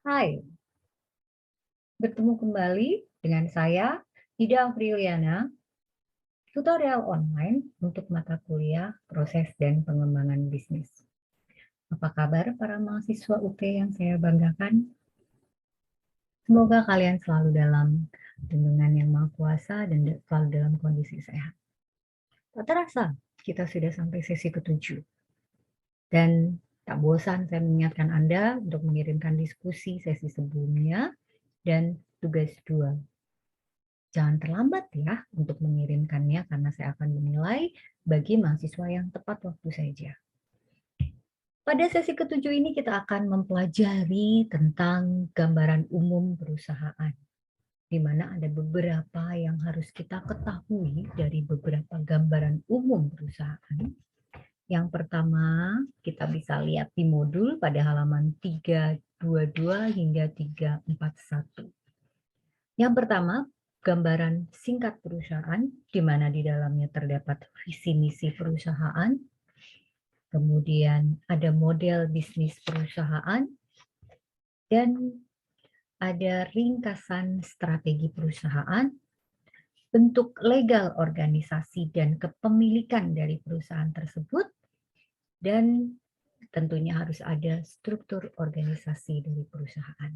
Hai, bertemu kembali dengan saya, Ida Apriliana, tutorial online untuk mata kuliah Proses dan Pengembangan Bisnis. Apa kabar para mahasiswa UT yang saya banggakan? Semoga kalian selalu dalam lindungan Yang Maha Kuasa dan selalu dalam kondisi sehat. Tak terasa, kita sudah sampai sesi ketujuh. Dan tak bosan saya mengingatkan Anda untuk mengirimkan diskusi sesi sebelumnya dan tugas 2. Jangan terlambat ya untuk mengirimkannya karena saya akan menilai bagi mahasiswa yang tepat waktu saja. Pada sesi ketujuh ini kita akan mempelajari tentang gambaran umum perusahaan, di mana ada beberapa yang harus kita ketahui dari beberapa gambaran umum perusahaan. Yang pertama, kita bisa lihat di modul pada halaman 322 hingga 341. Yang pertama, gambaran singkat perusahaan, di mana di dalamnya terdapat visi misi perusahaan, kemudian ada model bisnis perusahaan, dan ada ringkasan strategi perusahaan, bentuk legal organisasi dan kepemilikan dari perusahaan tersebut, dan tentunya harus ada struktur organisasi dari perusahaan.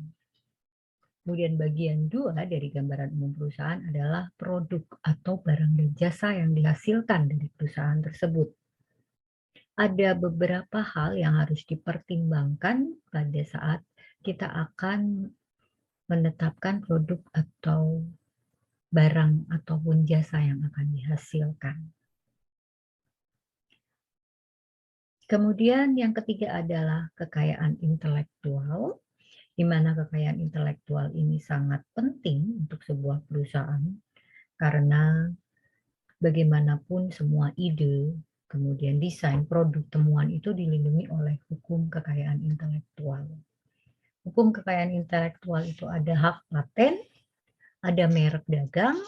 Kemudian bagian 2 dari gambaran umum perusahaan adalah produk atau barang dan jasa yang dihasilkan dari perusahaan tersebut. Ada beberapa hal yang harus dipertimbangkan pada saat kita akan menetapkan produk atau barang ataupun jasa yang akan dihasilkan. Kemudian yang ketiga adalah kekayaan intelektual, di mana kekayaan intelektual ini sangat penting untuk sebuah perusahaan karena bagaimanapun semua ide, kemudian desain, produk, temuan itu dilindungi oleh hukum kekayaan intelektual. Hukum kekayaan intelektual itu ada hak paten, ada merek dagang,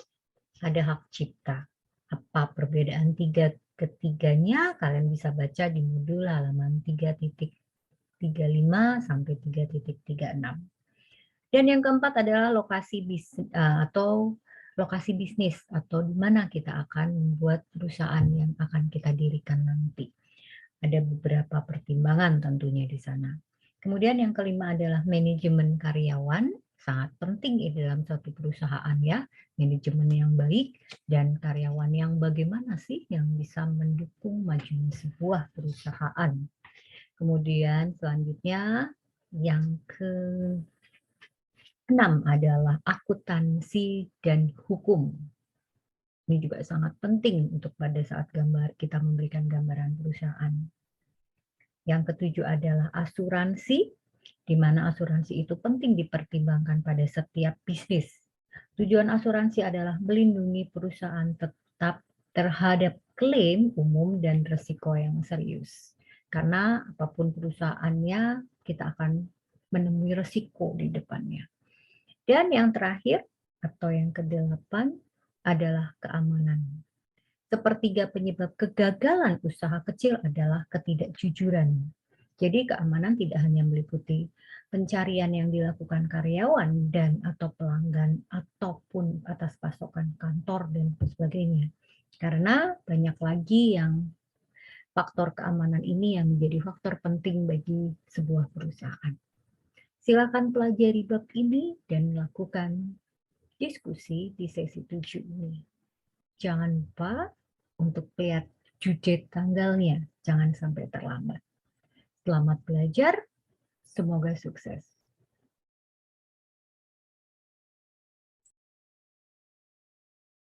ada hak cipta. Apa perbedaan ketiganya kalian bisa baca di modul halaman 3.35 sampai 3.36. Dan yang keempat adalah lokasi bisnis atau di mana kita akan membuat perusahaan yang akan kita dirikan nanti. Ada beberapa pertimbangan tentunya di sana. Kemudian yang kelima adalah manajemen karyawan, sangat penting di dalam suatu perusahaan ya, manajemen yang baik dan karyawan yang bagaimana sih yang bisa mendukung majunya sebuah perusahaan. Kemudian selanjutnya yang keenam adalah akuntansi dan hukum. Ini juga sangat penting untuk pada saat kita memberikan gambaran perusahaan. Yang ketujuh adalah asuransi, di mana asuransi itu penting dipertimbangkan pada setiap bisnis. Tujuan asuransi adalah melindungi perusahaan tetap terhadap klaim umum dan risiko yang serius. Karena apapun perusahaannya, kita akan menemui risiko di depannya. Dan yang terakhir, atau yang kedelapan, adalah keamanan. Sepertiga penyebab kegagalan usaha kecil adalah ketidakjujuran. Jadi keamanan tidak hanya meliputi pencarian yang dilakukan karyawan dan atau pelanggan ataupun atas pasokan kantor dan sebagainya. Karena banyak lagi yang faktor keamanan ini yang menjadi faktor penting bagi sebuah perusahaan. Silakan pelajari bab ini dan lakukan diskusi di sesi 7 ini. Jangan lupa untuk lihat due date tanggalnya, jangan sampai terlambat. Selamat belajar, semoga sukses.